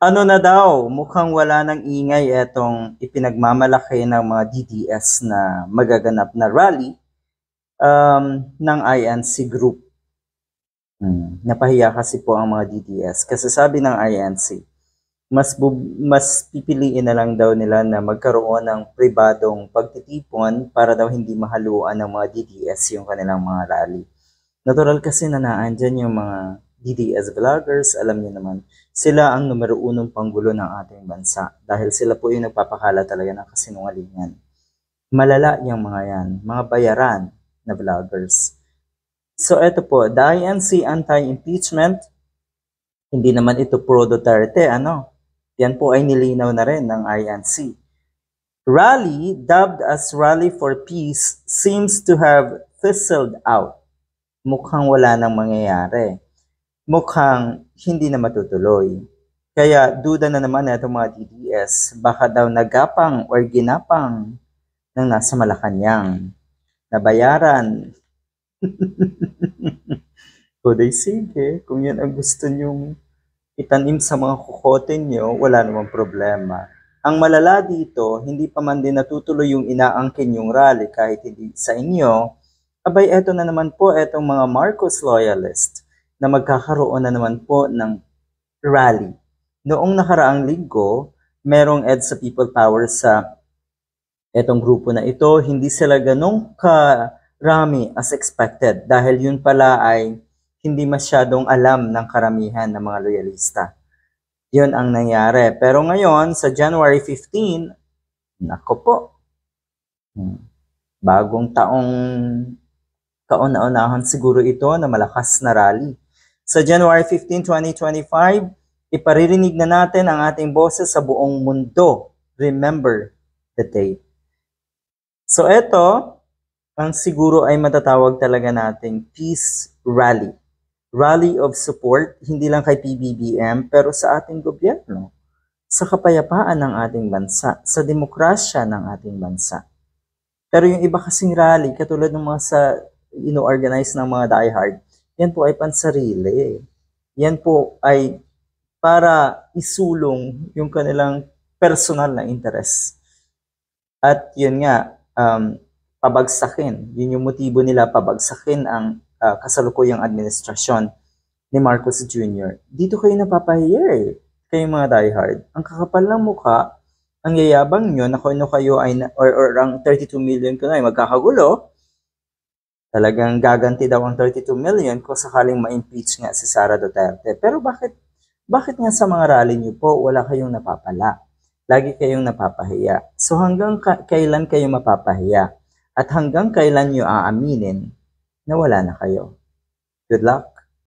Ano na daw, mukhang wala ng ingay etong ipinagmamalaki ng mga DDS na magaganap na rally ng INC Group. Napahiya kasi po ang mga DDS kasi sabi ng INC, mas pipiliin na lang daw nila na magkaroon ng pribadong pagtitipon para daw hindi mahaluan ng mga DDS yung kanilang mga rally. Natural kasi na naandyan yung mga DDS vloggers, alam niyo naman, sila ang numero unong panggulo ng ating bansa dahil sila po yung nagpapakala talaga ng kasinungalingan. Malala yung mga yan, mga bayaran na vloggers. So eto po, the INC anti-impeachment, hindi naman ito pro Duterte, ano? Yan po ay nilinaw na rin ng INC. Rally, dubbed as Rally for Peace, seems to have fizzled out. Mukhang wala nang mangyayari. Mukhang hindi na matutuloy. Kaya duda na naman na itong mga DDS, baka daw nagapang or ginapang ng nasa Malacanang. Nabayaran. O day sige, kung yan ang gusto nyong itanim sa mga kukote nyo, wala namang problema. Ang malala dito, hindi pa man din natutuloy yung inaangkin yung rally kahit hindi sa inyo, abay eto na naman po etong mga Marcos loyalist na magkakaroon na naman po ng rally. Noong nakaraang linggo, merong EDSA People Power sa etong grupo na ito, hindi sila ganong karami as expected dahil yun pala ay hindi masyadong alam ng karamihan ng mga loyalista. Yun ang nangyari. Pero ngayon, sa January 15, nako po, bagong taong kauna-unahan siguro ito na malakas na rally. Sa January 15, 2025, iparirinig na natin ang ating boses sa buong mundo. Remember the date. So ito, ang siguro ay matatawag talaga nating peace rally. Rally of support, hindi lang kay PBBM, pero sa ating gobyerno, sa kapayapaan ng ating bansa, sa demokrasya ng ating bansa. Pero yung iba kasing rally, katulad ng mga sa ino-organize ng mga diehard, yan po ay pansarili. Yan po ay para isulong yung kanilang personal na interest. At yun nga, pabagsakin. Yun yung motibo nila, pabagsakin ang kasalukuyang administrasyon ni Marcos Jr. Dito kayo napapahiya eh, kayong mga diehard. Ang kakapal ng mukha, ang yayabang nyo na kung ano kayo ay, or ang 32 million ko na ay magkakagulo, talagang gaganti daw ang 32 million kung sakaling ma-impeach nga si Sara Duterte. Pero bakit nga sa mga rally nyo po wala kayong napapala? Lagi kayong napapahiya. So hanggang kailan kayo mapapahiya? At hanggang kailan nyo aaminin na wala na kayo? Good luck!